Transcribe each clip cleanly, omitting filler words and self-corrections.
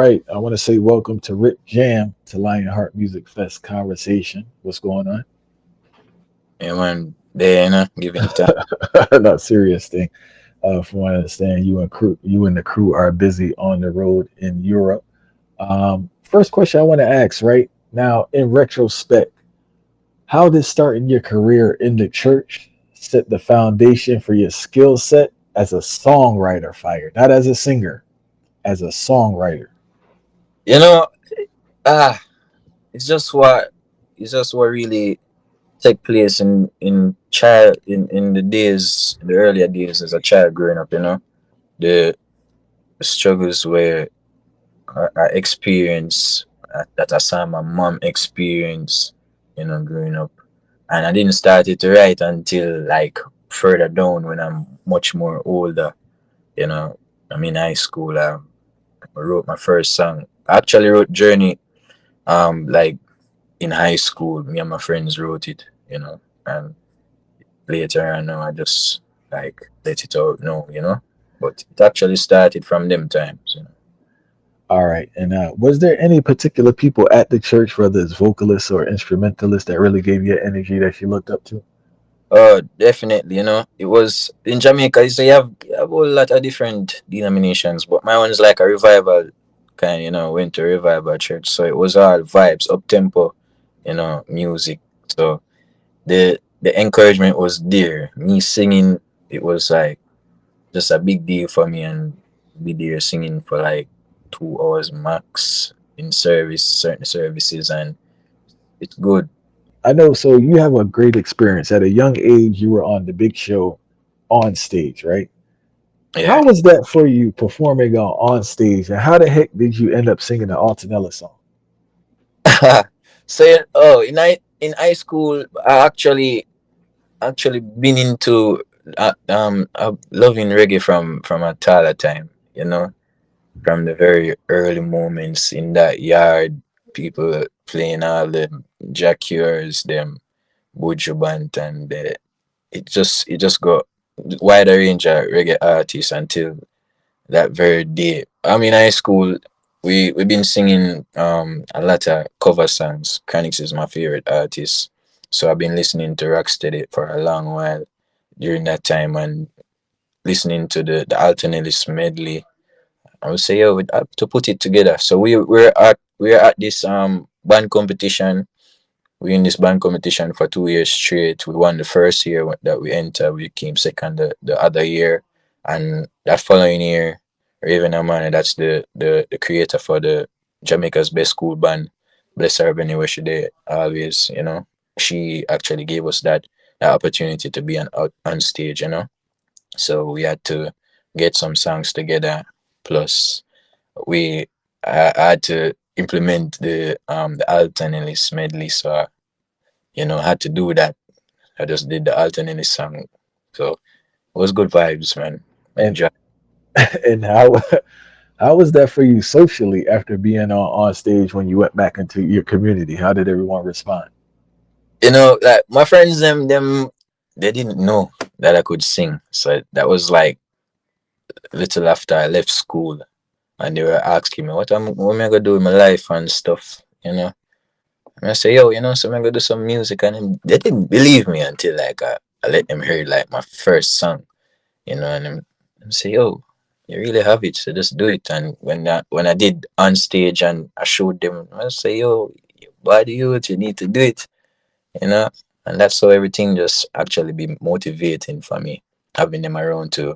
right. I want to say welcome to Rik Jam to Lionheart Music Fest conversation. What's going on? Yeah, man, there, giving it time. Not serious thing. From what I understand, you and the crew are busy on the road in Europe. First question I want to ask right now, in retrospect, how did starting your career in the church set the foundation for your skill set as a songwriter? Fire, not as a singer, as a songwriter. You know, ah, it's just what it's just what really take place in the days, the earlier days as a child growing up. The struggles where I experienced that I saw my mom experience. Growing up, and I didn't start it to write until like further down when I'm much more older. You know, I'm in high school. I wrote my first song. I actually wrote Journey like in high school. Me and my friends wrote it, and later on I just like let it out now. But it actually started from them times. All right. And was there any particular people at the church, whether it's vocalists or instrumentalists, that really gave you energy that you looked up to? Oh, definitely, it was in Jamaica, so you have a whole lot of different denominations, but my one's like a revival kind, went to revival church. So it was all vibes, up tempo, music. So the encouragement was there. Me singing, it was like just a big deal for me, and be there singing for like 2 hours max in certain services, and it's good. I know. So you have a great experience. At a young age, you were on the big show on stage, right? Yeah. How was that for you performing on stage? And how the heck did you end up singing the Altanella song? So in high school, I actually been into loving reggae from a taller time, from the very early moments in that yard, people playing all the Jackures, them Buju Band, and it just got wider range of reggae artists until that very day. I'm in high school. We've been singing a lot of cover songs. Chronixx is my favorite artist, so I've been listening to Rocksteady for a long while during that time, and listening to the Alternatives medley. I would say, yeah, we have to put it together. So we're at this band competition. We in this band competition for 2 years straight. We won the first year that we entered. We came second the other year, and that following year, Raven Amana, that's the creator for the Jamaica's best school band, Bless her anywhere she did always. She actually gave us that opportunity to be on stage. So we had to get some songs together. Plus, we I had to implement the alternate medley. So I had to do that. I just did the alternate song. So it was good vibes, man. I And enjoy. and how was that for you socially after being on stage when you went back into your community? How did everyone respond? Like my friends, them, they didn't know that I could sing. So that was like little after I left school, and they were asking me what am I gonna do with my life and stuff. And I say, yo, so I'm gonna do some music, and they didn't believe me until like I let them hear like my first song, and them say, yo, you really have it, so just do it. And when I did on stage and I showed them, I say, yo, you body youth, you need to do you know, and that's how everything just actually be motivating for me, having them around you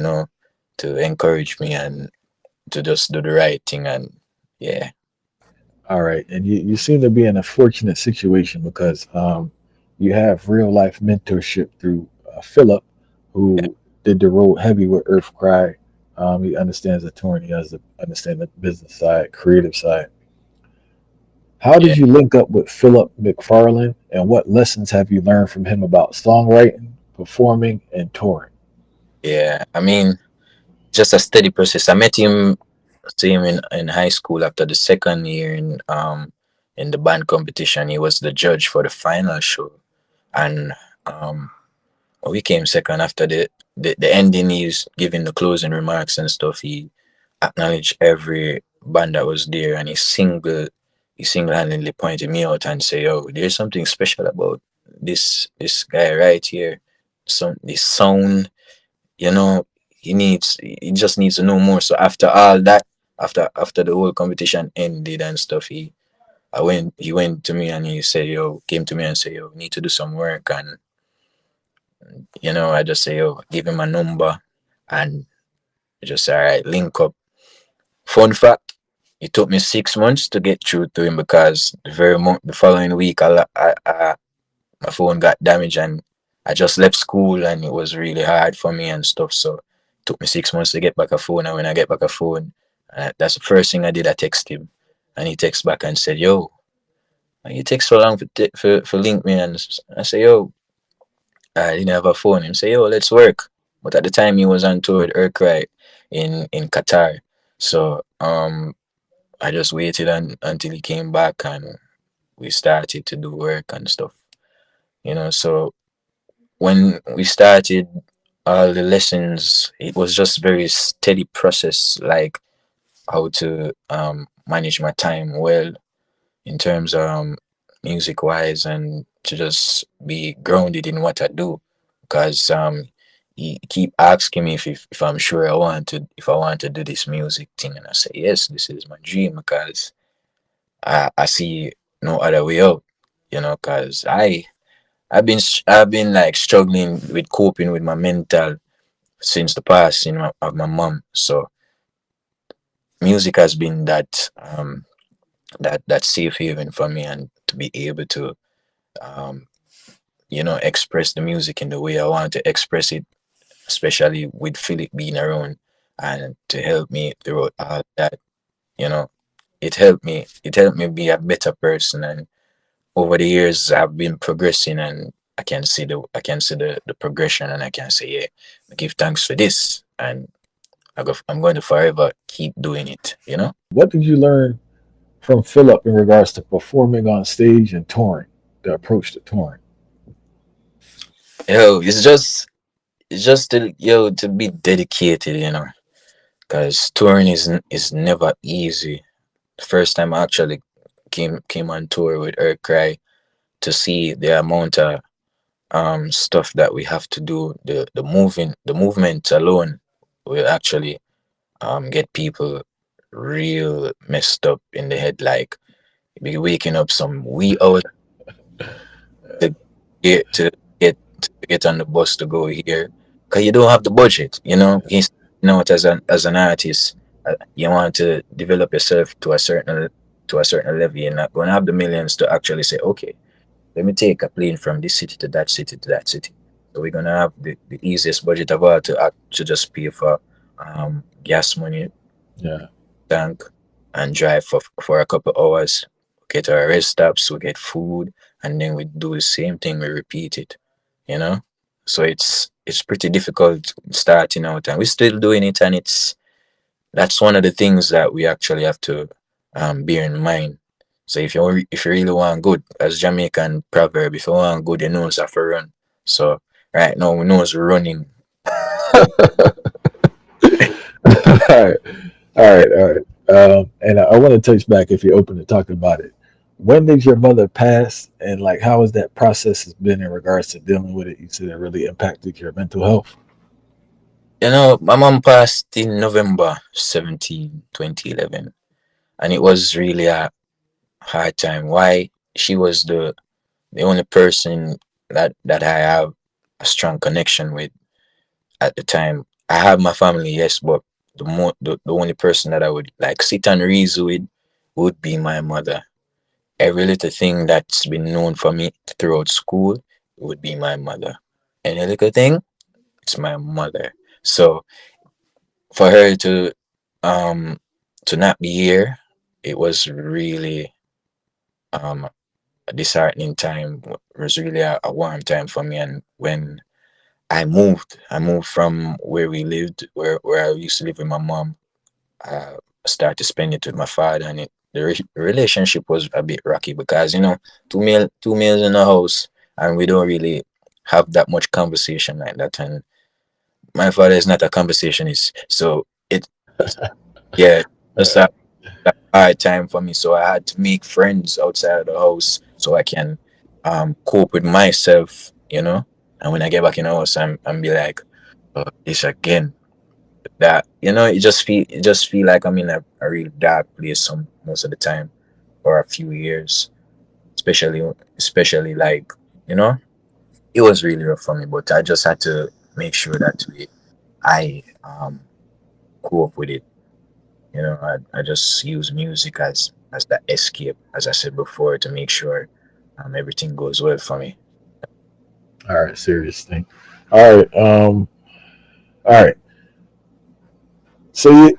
know, to encourage me and to just do the right thing, and yeah, All right, and you seem to be in a fortunate situation because you have real life mentorship through Philip, yeah, who did the road heavy with Earth Cry. He understands the touring. He has to understand the business side, creative side. How yeah, did you link up with Philip McFarlane, and what lessons have you learned from him about songwriting, performing, and touring? yeah. I mean, just a steady process. I met him, see him in high school after the second year in the band competition. He was the judge for the final show, and um we came second after the ending. He's giving the closing remarks and stuff. He acknowledged band that was there, and he single-handedly pointed me out and say, "Yo, there's something special about this guy right here. This sound, you know, he just needs to know more." So after all that, after the whole competition ended and stuff, he went to me and he said, "Yo," came to me and said, "Yo, we need to do some work." And I just say, "Yo," give him a number, and just all right, link up. Fun fact: it took me 6 months to get through to him because the following week, my phone got damaged and I just left school and it was really hard for me and stuff. So it took me 6 months to get back a phone. And when I get back a phone, that's the first thing I did. I text him, and he texts back and said, "Yo, why you take so long for link me?" And I say, "Yo, I didn't have a phone." Him say, "Yo, let's work." But at the time he was on tour with Urkrai in Qatar. So I just waited until he came back and we started to do work and stuff. So when we started all the lessons, it was just very steady process, like how to manage my time well in terms music wise, and to just be grounded in what I do. Because he keep asking me if I'm sure I want to do this music thing, and I say yes, this is my dream because I see no other way out. Because I've been like struggling with coping with my mental since the passing of my mom. So music has been that safe haven for me, and to be able to um, express the music in the way I want to express it, especially with Philip being around and to help me throughout all that. You know, it helped me be a better person, and over the years I've been progressing, and I can see the progression, and I can say, yeah, I give thanks for this, and I'm going to forever keep doing it. What did you learn from Philip in regards to performing on stage and touring, the approach to touring? Yo, it's just to be dedicated, because touring is never easy. The first time I actually came on tour with Cry, to see the amount of stuff that we have to do, the movement alone will actually get people real messed up in the head, like be waking up some wee hours to get on the bus to go here, because you don't have the budget. As an artist, you want to develop yourself to a certain level. You're not going to have the millions to actually say, okay, let me take a plane from this city to that city to that city. So we're gonna have the easiest budget of all to just pay for gas money, Yeah, tank, and drive for a couple hours. Get our rest stops, we get food, and then we do the same thing. We repeat it. You know, so it's pretty difficult starting out, and we're still doing it, and that's one of the things that we actually have to bear in mind. So if you really want good, as Jamaican proverb, if you want good, you know have to run. So right now we know it's running. all right, all right. And I want to touch back if you're open to talking about it. When did your mother pass, and like how has that process has been in regards to dealing with it? You said it really impacted your mental health. My mom passed in November 17, 2011, and it was really a hard time. Why? She was the only person that I have a strong connection with at the time. I have my family, yes, but the only person that I would like sit and reason with would be my mother. Every little thing that's been known for me throughout school would be my mother. Any little thing, it's my mother. So for her um to not be here, it was really um a disheartening time. It was really a warm time for me. And when I moved from where we lived, where I used to live with my mom. I started to spend it with my father, and relationship was a bit rocky because two meals in the house, and we don't really have that much conversation like that. And my father is not a conversationist, so it's yeah, All just right. like hard time for me. So I had to make friends outside of the house so I can cope with myself, you know. And when I get back in the house, I'm be like, oh, this again. That it just feel like I'm in a real dark place some most of the time for a few years, especially especially like you know it was really rough for me. But I just had to make sure that I cope with it. I just use music as the escape, as I said before, to make sure everything goes well for me. All right, serious thing. All right, all right. You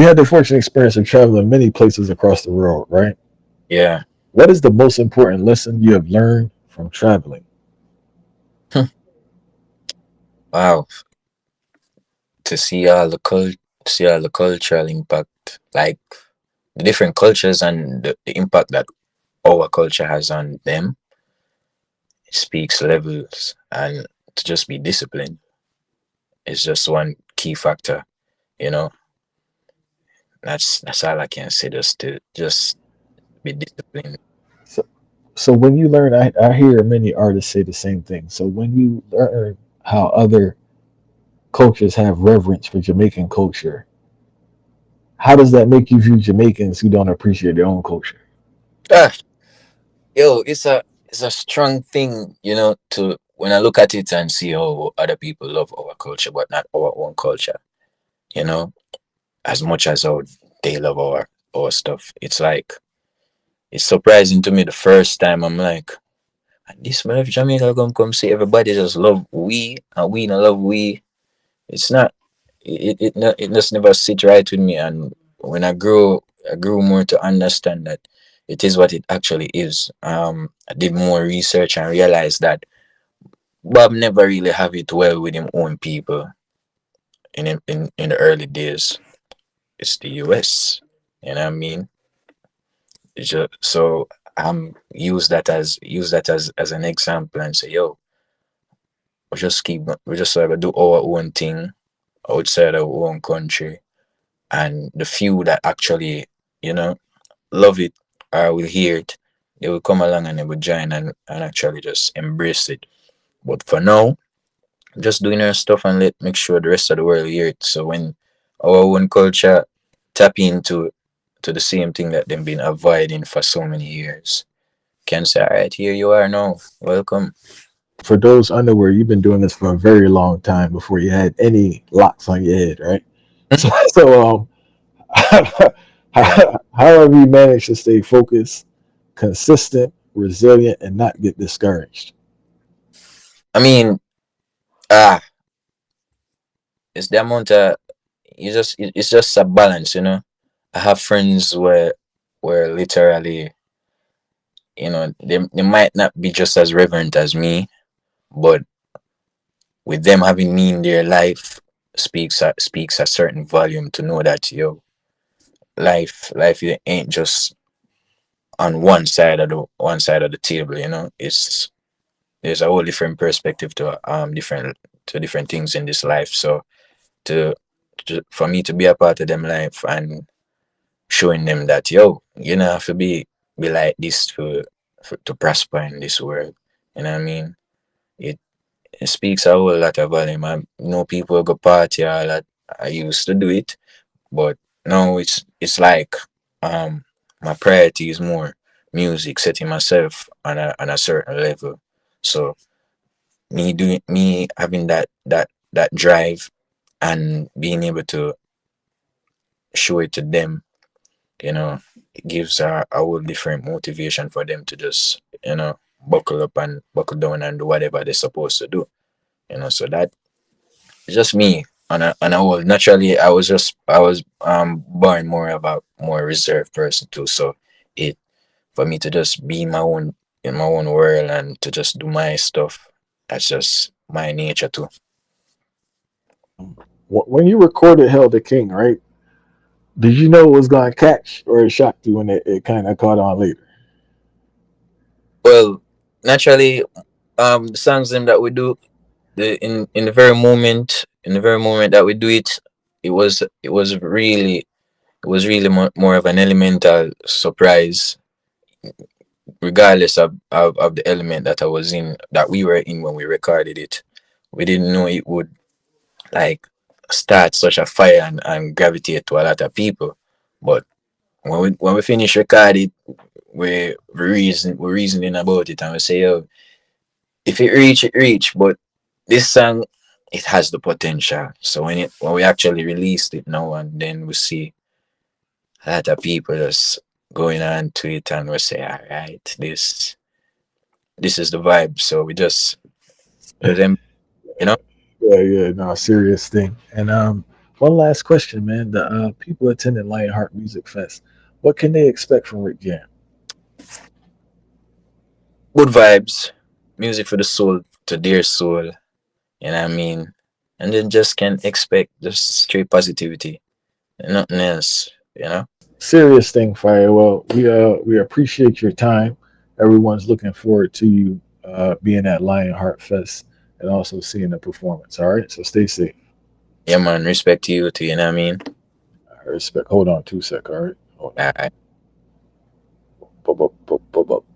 had the fortunate experience of traveling many places across the world, right? Yeah. What is the most important lesson you have learned from traveling? Wow. To see all the cultural impact, like the different cultures and the impact that our culture has on them, speaks levels, and to just be disciplined is just one key factor. You know, that's all I can say. Just to just be disciplined. So, so when you learn, I hear many artists say the same thing. So when you learn how other cultures have reverence for Jamaican culture, how does that make you view Jamaicans who don't appreciate their own culture? Ah, yo, it's a strong thing, to when I look at it and see how other people love our culture, but not our own culture. You know, as much as how they love our stuff. It's like it's surprising to me the first time. I'm like, "And this man of Jamaica come see everybody just love we and we not love we." It's not. It just never sit right with me. And when I grew more to understand that it is what it actually is. I did more research and realized that Bob never really have it well with him own people in the early days. It's the US. You know what I mean? So use that as an example and say, yo, we just gotta do our own thing outside our own country, and the few that actually you know love it or will hear it, they will come along and they will join and actually just embrace it. But for now, just doing our stuff and let make sure the rest of the world hear it. So when our own culture tap into to the same thing that they've been avoiding for so many years, can say, all right, here you are now. Welcome. For those unaware, you've been doing this for a very long time before you had any locks on your head, right? So Yeah. how have you managed to stay focused, consistent, resilient, and not get discouraged? I mean, ah, it's the amount of it's just a balance. I have friends where literally, they might not be just as reverent as me, but with them having me in their life speaks a certain volume to know that life ain't just on one side of the table. It's there's a whole different perspective to different things in this life. So to, for me to be a part of them life and showing them that you know have to be like this to prosper in this world. You know what I mean? It, it speaks a whole lot of volume. I know people go party all that. I used to do it, but now it's like my priority is more music, setting myself on a certain level. So me having that drive and being able to show it to them, you know, it gives a whole different motivation for them to just, buckle up and buckle down and do whatever they're supposed to do. So that it's just me on a whole. Naturally, I was born more of a more reserved person too. So it for me to just be in my own world and to just do my stuff. That's just my nature too. When you recorded "Hell the King," right? Did you know it was going to catch, or it shocked you when it kind of caught on later? Well, naturally, the songs them that we do, in the very moment that we do it, it was really was really more of an elemental surprise, regardless of the element that we were in when we recorded it. We didn't know it would like start such a fire and gravitate to a lot of people. But when we finish recording, we're reasoning about it and we say, yo, if it reach, it reach. But this song, it has the potential. So when we actually released it now, and then we see a lot of people just going on to it, and we say, all right, this is the vibe. So we just you know. Yeah, yeah, no, serious thing. And one last question, man. The people attending Lionheart Music Fest, what can they expect from Rik Jam? Good vibes, music for the soul, to their soul, you know what I mean? And then just can expect just straight positivity and nothing else, you know? Serious thing, Fire. Well, we appreciate your time. Everyone's looking forward to you being at Lionheart Fest and also seeing the performance. All right, so stay safe. Yeah, man, respect to you too, you know what I mean? I respect. Hold on, 2 sec. All right, hold on. Alright. Bup, bup, bup, bup, bup.